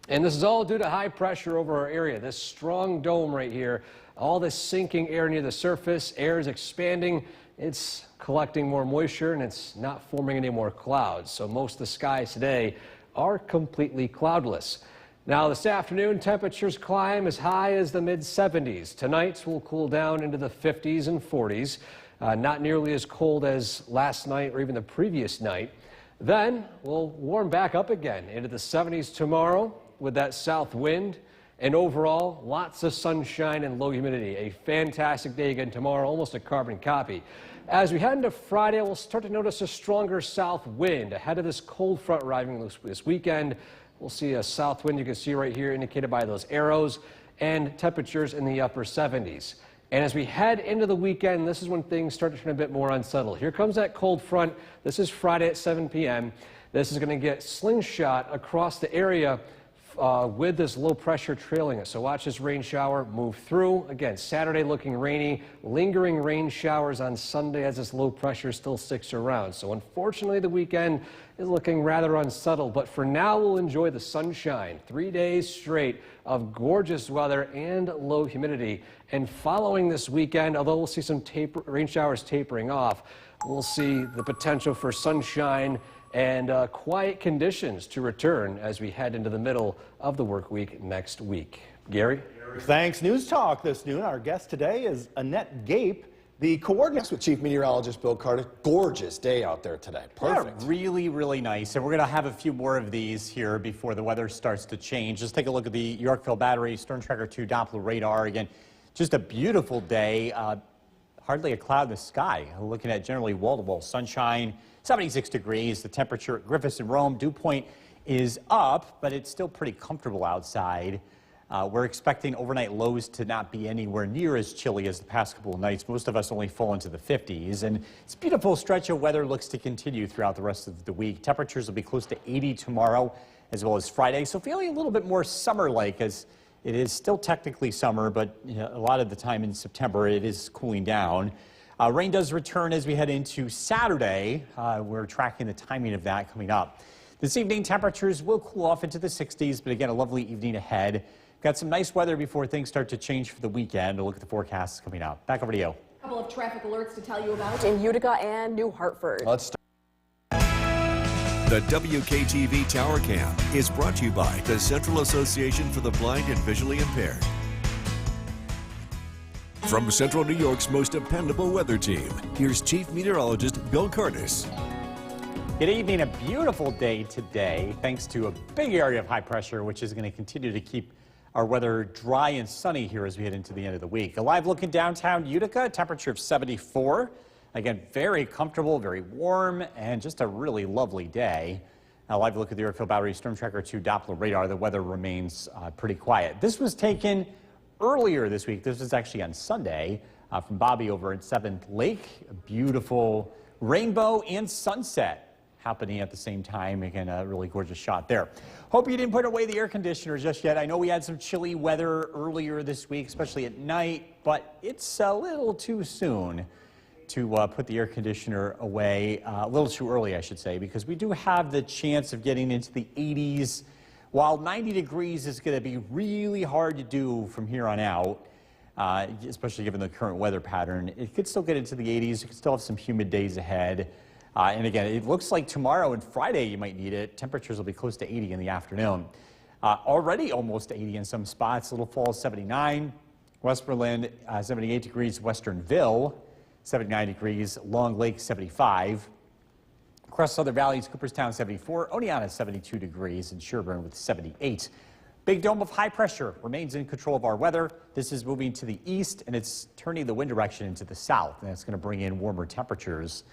C: And this is all due to high pressure over our area. This strong dome right here, all this sinking air near the surface, air is expanding. It's collecting more moisture and it's not forming any more clouds. So most of the skies today are completely cloudless. Now this afternoon, temperatures climb as high as the mid-70s. Tonight will cool down into the 50s and 40s. Not nearly as cold as last night or even the previous night. Then we'll warm back up again into the 70s tomorrow with that south wind. And overall, lots of sunshine and low humidity. A fantastic day again tomorrow, almost a carbon copy. As we head into Friday, we'll start to notice a stronger south wind ahead of this cold front arriving this weekend. We'll see a south wind you can see right here indicated by those arrows, and temperatures in the upper 70s. And as we head into the weekend, this is when things start to turn a bit more unsettled. Here comes that cold front. This is Friday at 7 p.m. This is going to get slingshot across the area with this low pressure trailing it. So watch this rain shower move through. Again, Saturday looking rainy, lingering rain showers on Sunday as this low pressure still sticks around. So unfortunately, the weekend is looking rather unsettled, but for now we'll enjoy the sunshine. 3 days straight of gorgeous weather and low humidity. And following this weekend, although we'll see some rain showers tapering off, we'll see the potential for sunshine and quiet conditions to return as we head into the middle of the work week next week. Gary?
A: Thanks. News Talk this noon. Our guest today is Annette Gape, the coordinator
D: with Chief Meteorologist Bill Carter. Gorgeous day out there today. Perfect.
E: Yeah, really, really nice. And we're going to have a few more of these here before the weather starts to change. Just take a look at the Yorkville Battery Storm Tracker 2 Doppler radar. Again, just a beautiful day. Hardly a cloud in the sky. Looking at generally wall-to-wall sunshine. 76 degrees. The temperature at Griffiths and Rome, dew point is up, but it's still pretty comfortable outside. We're expecting overnight lows to not be anywhere near as chilly as the past couple of nights. Most of us only fall into the 50s, and it's a beautiful stretch of weather looks to continue throughout the rest of the week. Temperatures will be close to 80 tomorrow as well as Friday, so feeling a little bit more summer-like as it is still technically summer, but a lot of the time in September it is cooling down. Rain does return as we head into Saturday. We're tracking the timing of that coming up. This evening, temperatures will cool off into the 60s, but again, a lovely evening ahead. Got some nice weather before things start to change for the weekend. We'll look at the forecasts coming up. Back over to you.
F: A couple of traffic alerts to tell you about in Utica and New Hartford.
D: Let's start.
B: The WKTV Tower Cam is brought to you by the Central Association for the Blind and Visually Impaired. From Central New York's most dependable weather team, here's Chief Meteorologist Bill Curtis.
E: Good evening. A beautiful day today, thanks to a big area of high pressure, which is going to continue to keep our weather dry and sunny here as we head into the end of the week. A live look in downtown Utica, temperature of 74. Again, very comfortable, very warm, and just a really lovely day. A live look at the Yorkville Battery Storm Tracker 2 Doppler radar. The weather remains pretty quiet. This was taken earlier this week. This was actually on Sunday from Bobby over at 7th Lake. A beautiful rainbow and sunset happening at the same time. Again, a really gorgeous shot there. Hope you didn't put away the air conditioner just yet. I know we had some chilly weather earlier this week, especially at night, but it's a little too soon to put the air conditioner away. A little too early, I should say, because we do have the chance of getting into the 80s. While 90 degrees is going to be really hard to do from here on out, especially given the current weather pattern, it could still get into the 80s. You could still have some humid days ahead. And again, it looks like tomorrow and Friday you might need it. Temperatures will be close to 80 in the afternoon. Already almost 80 in some spots. Little Falls 79, Westmoreland 78 degrees, Westernville 79 degrees, Long Lake 75. Across Southern Valleys, Cooperstown 74, Oneonta 72 degrees, and Sherburne with 78. Big dome of high pressure remains in control of our weather. This is moving to the east, and it's turning the wind direction into the south, and that's going to bring in warmer temperatures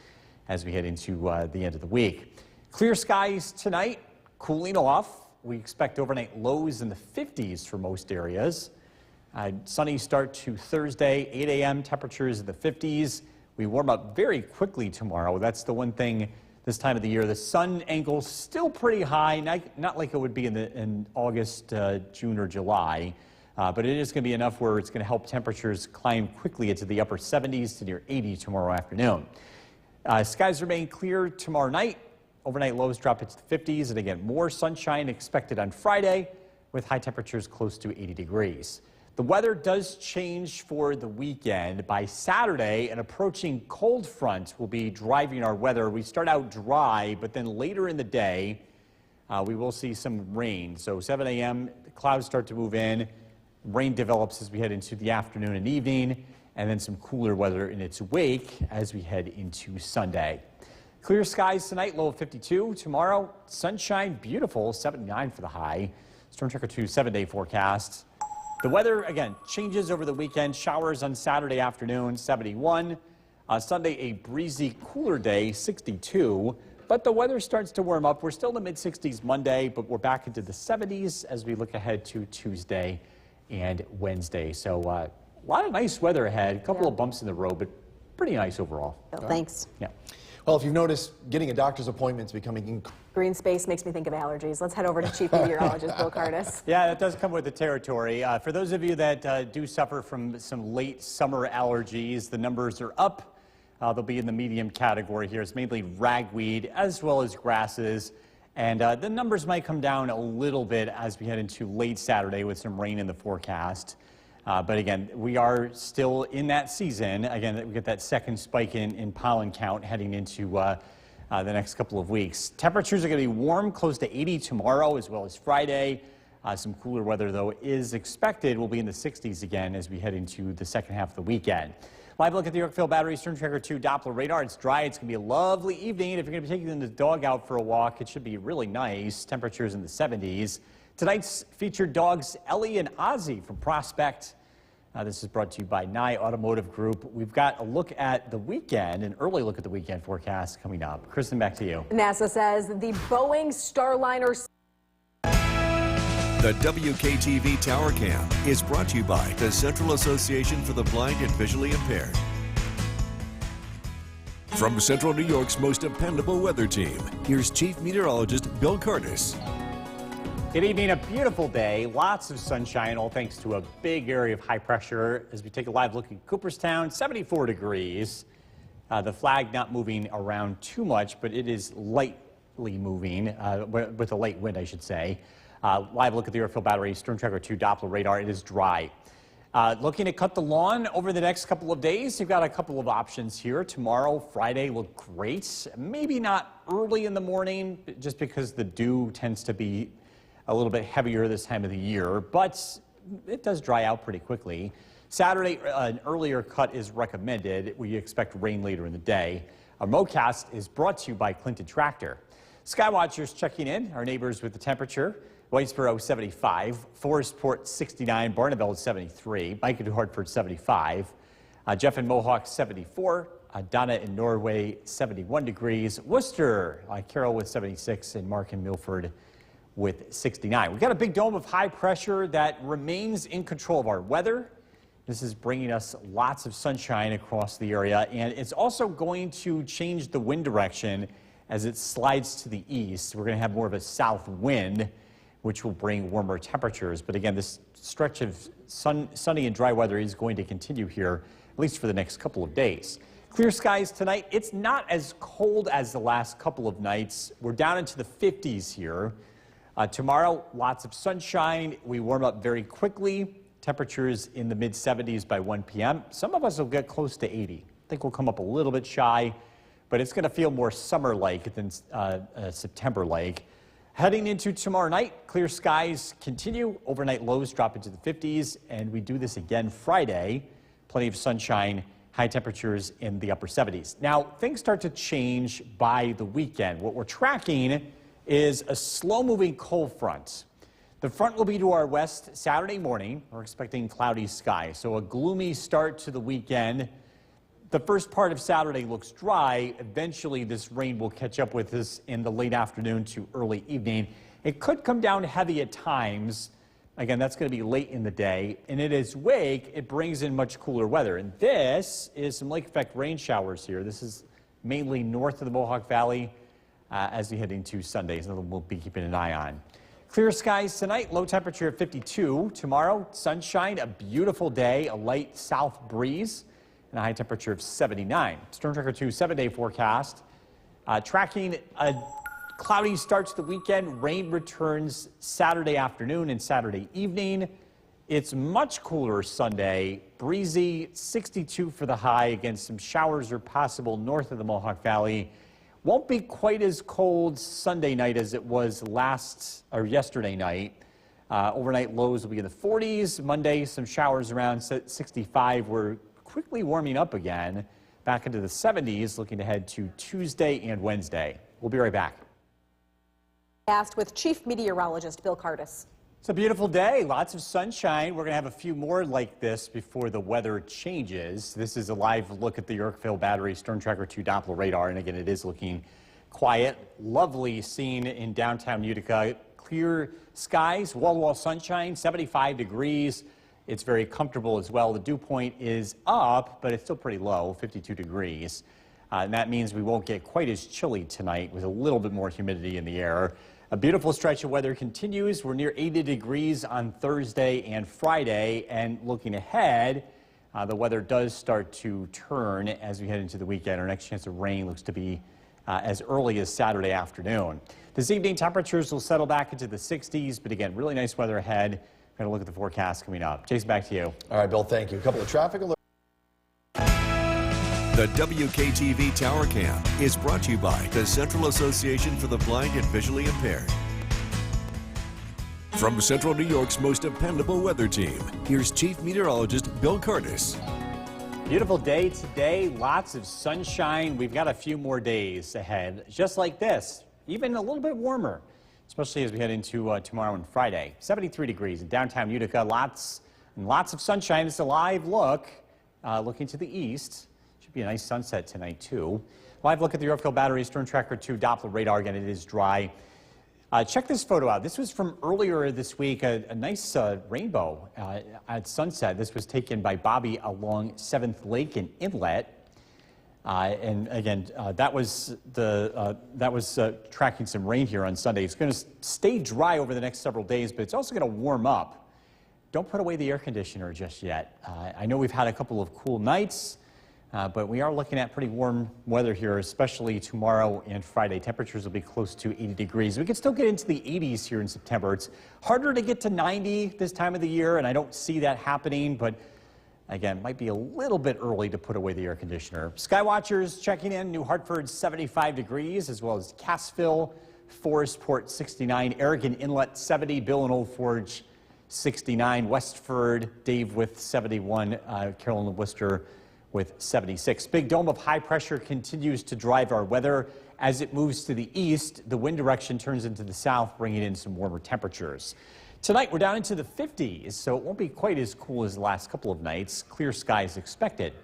E: as we head into the end of the week. Clear skies tonight, cooling off. We expect overnight lows in the 50s for most areas. Sunny start to Thursday, 8 a.m. temperatures in the 50s. We warm up very quickly tomorrow. That's the one thing this time of the year. The sun angle's still pretty high, not like it would be in August, June, or July. But it is going to be enough where it's going to help temperatures climb quickly into the upper 70s to near 80 tomorrow afternoon. Skies remain clear tomorrow night. Overnight lows drop into the 50s, and again, more sunshine expected on Friday with high temperatures close to 80 degrees. The weather does change for the weekend. By Saturday, an approaching cold front will be driving our weather. We start out dry, but then later in the day, we will see some rain. So 7 a.m., the clouds start to move in. Rain develops as we head into the afternoon and evening, and then some cooler weather in its wake as we head into Sunday. Clear skies tonight, low of 52. Tomorrow, sunshine, beautiful, 79 for the high. Storm Tracker 2 7-day forecast. The weather, again, changes over the weekend. Showers on Saturday afternoon, 71. Sunday, a breezy, cooler day, 62. But the weather starts to warm up. We're still in the mid-60s Monday, but we're back into the 70s as we look ahead to Tuesday and Wednesday. So a lot of nice weather ahead. A couple of bumps in the road, but pretty nice overall.
F: Well, thanks.
E: Yeah.
D: Well, if you've noticed, getting a doctor's appointment is becoming
F: Green space makes me think of allergies. Let's head over to Chief Meteorologist Bill Curtis.
E: Yeah, that does come with the territory. For those of you that do suffer from some late summer allergies, the numbers are up. They'll be in the medium category here. It's mainly ragweed as well as grasses. And the numbers might come down a little bit as we head into late Saturday with some rain in the forecast. But again, we are still in that season. Again, we get that second spike in pollen count heading into the next couple of weeks. Temperatures are going to be warm, close to 80 tomorrow as well as Friday. Some cooler weather, though, is expected. We'll be in the 60s again as we head into the second half of the weekend. Live look at the Yorkville Battery Storm Tracker 2 Doppler radar. It's dry. It's going to be a lovely evening. If you're going to be taking the dog out for a walk, it should be really nice. Temperatures in the 70s. Tonight's featured dogs Ellie and Ozzy from Prospect. This is brought to you by Nye Automotive Group. We've got a look at the weekend, an early look at the weekend forecast coming up. Kristen, back to you.
F: NASA says the Boeing Starliner.
B: The WKTV Tower Cam is brought to you by the Central Association for the Blind and Visually Impaired. From Central New York's most dependable weather team, here's Chief Meteorologist Bill Curtis.
E: Good evening, a beautiful day, lots of sunshine, all thanks to a big area of high pressure. As we take a live look at Cooperstown, 74 degrees. The flag not moving around too much, but it is lightly moving, with a light wind, I should say. Live look at the Yorkville Battery Storm Tracker 2 Doppler radar. It is dry. Looking to cut the lawn over the next couple of days. You've got a couple of options here. Tomorrow, Friday, look great. Maybe not early in the morning, just because the dew tends to be a little bit heavier this time of the year, but it does dry out pretty quickly. Saturday, an earlier cut is recommended. We expect rain later in the day. Our MoCast is brought to you by Clinton Tractor. Skywatchers checking in, our neighbors with the temperature. Whitesboro 75, Forestport 69, Barneveld 73, Mike and New Hartford 75, Jeff and Mohawk 74, Donna in Norway 71 degrees, Worcester, Carroll with 76, and Mark in Milford with 69. We've got a big dome of high pressure that remains in control of our weather. This is bringing us lots of sunshine across the area, and it's also going to change the wind direction as it slides to the east. We're going to have more of a south wind, which will bring warmer temperatures. But again, this stretch of sunny and dry weather is going to continue here, at least for the next couple of days. Clear skies tonight. It's not as cold as the last couple of nights. We're down into the 50s here. Tomorrow, lots of sunshine. We warm up very quickly. Temperatures in the mid-70s by 1 p.m. Some of us will get close to 80. I think we'll come up a little bit shy, but it's going to feel more summer-like than September-like. Heading into tomorrow night, clear skies continue. Overnight lows drop into the 50s, and we do this again Friday. Plenty of sunshine, high temperatures in the upper 70s. Now, things start to change by the weekend. What we're tracking is a slow-moving cold front. The front will be to our west Saturday morning. We're expecting cloudy skies, so a gloomy start to the weekend. The first part of Saturday looks dry. Eventually, this rain will catch up with us in the late afternoon to early evening. It could come down heavy at times. Again, that's going to be late in the day. And in its wake, it brings in much cooler weather. And this is some lake effect rain showers here. This is mainly north of the Mohawk Valley as we head into Sunday. Something we'll be keeping an eye on. Clear skies tonight, low temperature at 52. Tomorrow, sunshine, a beautiful day, a light south breeze, and a high temperature of 79. Storm Tracker 2 7-day forecast. Tracking a cloudy start to the weekend. Rain returns Saturday afternoon and Saturday evening. It's much cooler Sunday. Breezy, 62 for the high. Again, some showers are possible north of the Mohawk Valley. Won't be quite as cold Sunday night as it was yesterday night. Overnight lows will be in the 40s. Monday, some showers around 65. We're quickly warming up again, back into the 70s, looking ahead to Tuesday and Wednesday. We'll be right back.
F: Asked with Chief Meteorologist Bill Curtis.
E: It's a beautiful day, lots of sunshine. We're going to have a few more like this before the weather changes. This is a live look at the Yorkville Battery Storm Tracker 2 Doppler radar, and again, it is looking quiet. Lovely scene in downtown Utica. Clear skies, wall-to-wall sunshine, 75 degrees. It's very comfortable as well. The dew point is up, but it's still pretty low, 52 degrees. And that means we won't get quite as chilly tonight with a little bit more humidity in the air. A beautiful stretch of weather continues. We're near 80 degrees on Thursday and Friday, and looking ahead, the weather does start to turn as we head into the weekend. Our next chance of rain looks to be as early as Saturday afternoon. This evening, temperatures will settle back into the 60s, but again, really nice weather ahead. We're going to look at the forecast coming up. Jason, back to you.
D: All right, Bill, thank you. A couple of traffic alerts.
B: The WKTV Tower Cam is brought to you by the Central Association for the Blind and Visually Impaired. From Central New York's most dependable weather team, here's Chief Meteorologist Bill Curtis.
E: Beautiful day today, lots of sunshine. We've got a few more days ahead, just like this, even a little bit warmer, especially as we head into tomorrow and Friday. 73 degrees in downtown Utica, lots and lots of sunshine. It's a live look, looking to the east. Should be a nice sunset tonight, too. Live look at the Yorkville Battery Storm Tracker 2 Doppler radar. Again, it is dry. Check this photo out. This was from earlier this week, a nice rainbow at sunset. This was taken by Bobby along 7th Lake and Inlet. And again, that was tracking some rain here on Sunday. It's going to stay dry over the next several days, but it's also going to warm up. Don't put away the air conditioner just yet. I know we've had a couple of cool nights. But we are looking at pretty warm weather here, especially tomorrow and Friday. Temperatures will be close to 80 degrees. We can still get into the 80s here in September. It's harder to get to 90 this time of the year, and I don't see that happening. But again, might be a little bit early to put away the air conditioner. Skywatchers checking in. New Hartford 75 degrees, as well as Cassville, Forestport 69, Aragon Inlet 70, Bill and Old Forge 69, Westford, Dave with 71, Carolyn and Worcester with 76. Big dome of high pressure continues to drive our weather. As it moves to the east, the wind direction turns into the south, bringing in some warmer temperatures. Tonight, we're down into the 50s, so it won't be quite as cool as the last couple of nights. Clear skies expected.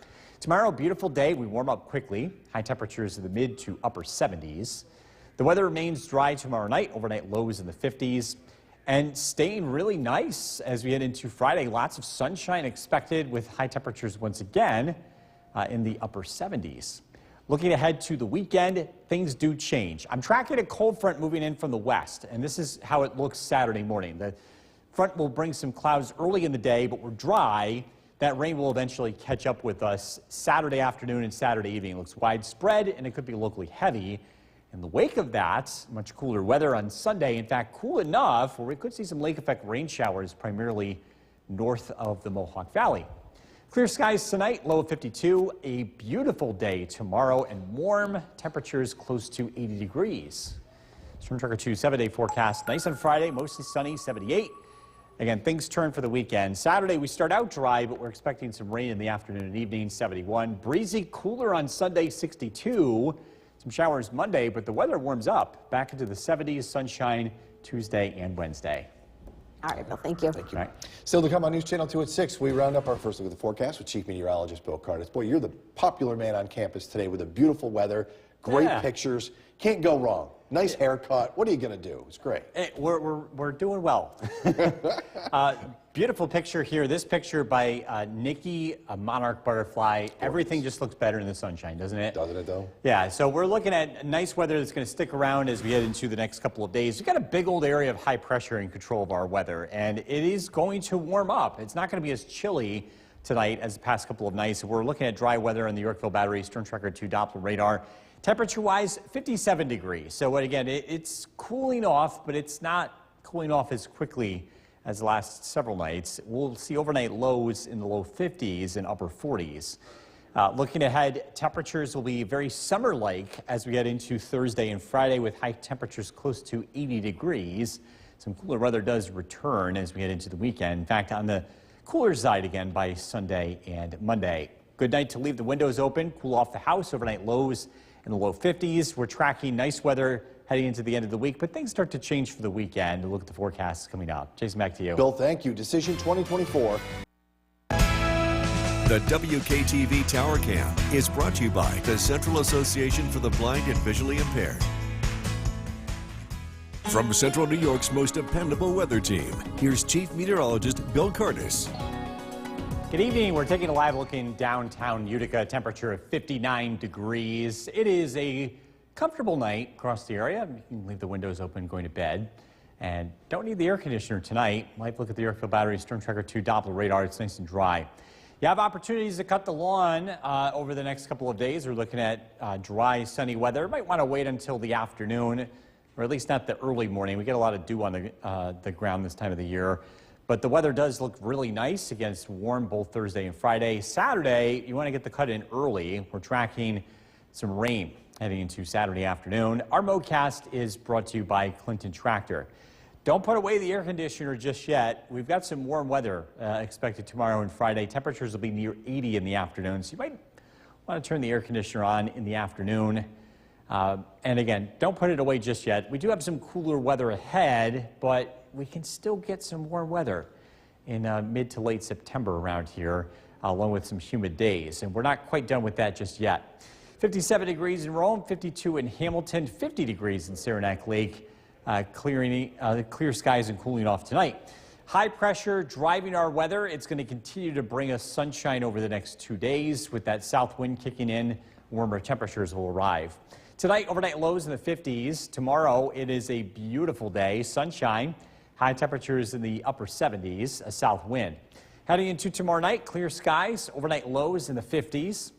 E: Tomorrow, beautiful day. We warm up quickly. High temperatures in the mid to upper 70s. The weather remains dry tomorrow night, overnight lows in the 50s, and staying really nice as we head into Friday. Lots of sunshine expected with high temperatures once again in the upper 70s. Looking ahead to the weekend, things do change. I'm tracking a cold front moving in from the west, and this is how it looks Saturday morning. The front will bring some clouds early in the day, but we're dry. That rain will eventually catch up with us Saturday afternoon and Saturday evening. It looks widespread, and it could be locally heavy. In the wake of that, much cooler weather on Sunday. In fact, cool enough where we could see some lake effect rain showers primarily north of the Mohawk Valley. Clear skies tonight, low of 52. A beautiful day tomorrow and warm temperatures close to 80 degrees. Storm Tracker 2 7-day forecast. Nice on Friday, mostly sunny, 78. Again, things turn for the weekend. Saturday, we start out dry, but we're expecting some rain in the afternoon and evening, 71. Breezy, cooler on Sunday, 62. Some showers Monday, but the weather warms up back into the 70s, sunshine Tuesday and Wednesday.
F: All right, Bill, thank you.
D: Thank you.
E: All right.
D: Still to come on News Channel 2 at 6, we round up our first look at the forecast with Chief Meteorologist Bill Curtis. Boy, you're the popular man on campus today with the beautiful weather, great pictures. Can't go wrong. Nice haircut. What are you going to do? It's great.
E: Hey, we're doing well. Beautiful picture here. This picture by Nikki, a monarch butterfly. Everything just looks better in the sunshine, doesn't it?
D: Doesn't it, though?
E: Yeah, so we're looking at nice weather that's going to stick around as we head into the next couple of days. We've got a big old area of high pressure in control of our weather, and it is going to warm up. It's not going to be as chilly tonight as the past couple of nights. We're looking at dry weather on the Yorkville Battery Storm Tracker 2 Doppler radar. Temperature-wise, 57 degrees. So again, it's cooling off, but it's not cooling off as quickly as the last several nights. We'll see overnight lows in the low 50s and upper 40s. Looking ahead, temperatures will be very summer-like as we head into Thursday and Friday with high temperatures close to 80 degrees. Some cooler weather does return as we head into the weekend. In fact, on the cooler side again by Sunday and Monday. Good night to leave the windows open, cool off the house, overnight lows in the low 50s. We're tracking nice weather heading into the end of the week, but things start to change for the weekend. Look at the forecasts coming up. Jason, back to you.
D: Bill, thank you. Decision 2024.
B: The WKTV Tower Cam is brought to you by the Central Association for the Blind and Visually Impaired. From Central New York's most dependable weather team, here's Chief Meteorologist Bill Curtis.
E: Good evening. We're taking a live look in downtown Utica. Temperature of 59 degrees. It is a comfortable night across the area. You can leave the windows open going to bed. And don't need the air conditioner tonight. Might look at the Yorkville Battery Storm Tracker 2 Doppler radar. It's nice and dry. You have opportunities to cut the lawn over the next couple of days. We're looking at dry, sunny weather. Might want to wait until the afternoon, or at least not the early morning. We get a lot of dew on the ground this time of the year. But the weather does look really nice. Again, it's warm both Thursday and Friday. Saturday, you want to get the cut in early. We're tracking some rain heading into Saturday afternoon. Our MoCast is brought to you by Clinton Tractor. Don't put away the air conditioner just yet. We've got some warm weather expected tomorrow and Friday. Temperatures will be near 80 in the afternoon, so you might want to turn the air conditioner on in the afternoon. And again, don't put it away just yet. We do have some cooler weather ahead, but we can still get some warm weather in mid to late September around here, along with some humid days. And we're not quite done with that just yet. 57 degrees in Rome, 52 in Hamilton, 50 degrees in Saranac Lake. Clear skies and cooling off tonight. High pressure driving our weather. It's going to continue to bring us sunshine over the next 2 days. With that south wind kicking in, warmer temperatures will arrive. Tonight, overnight lows in the 50s. Tomorrow, it is a beautiful day, sunshine. High temperatures in the upper 70s, a south wind. Heading into tomorrow night, clear skies, overnight lows in the 50s.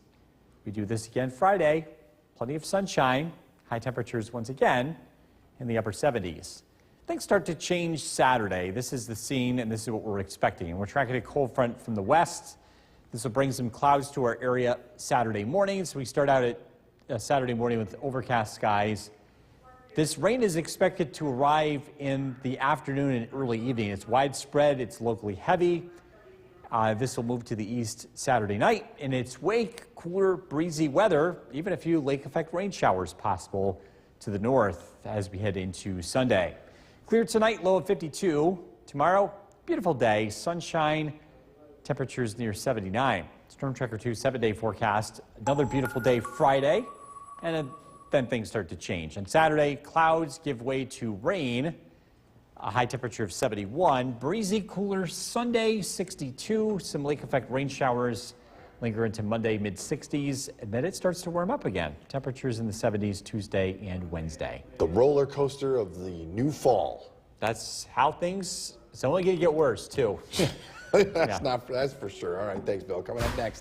E: We do this again Friday. Plenty of sunshine. High temperatures once again in the upper 70s. Things start to change Saturday. This is the scene, and this is what we're expecting. We're tracking a cold front from the west. This will bring some clouds to our area Saturday morning. So we start out at Saturday morning with overcast skies. This rain is expected to arrive in the afternoon and early evening. It's widespread. It's locally heavy. This will move to the east Saturday night. In its wake, cooler, breezy weather, even a few lake effect rain showers possible to the north as we head into Sunday. Clear tonight, low of 52. Tomorrow, beautiful day, sunshine, temperatures near 79. Storm Tracker 2 7-day forecast. Another beautiful day Friday, and a then things start to change. On Saturday, clouds give way to rain. A high temperature of 71. Breezy, cooler Sunday, 62. Some lake effect rain showers linger into Monday, mid-60s. And then it starts to warm up again. Temperatures in the 70s Tuesday and Wednesday.
D: The roller coaster of the new fall.
E: That's how things, it's only going to get worse, too.
D: That's for sure. All right, thanks, Bill. Coming up next.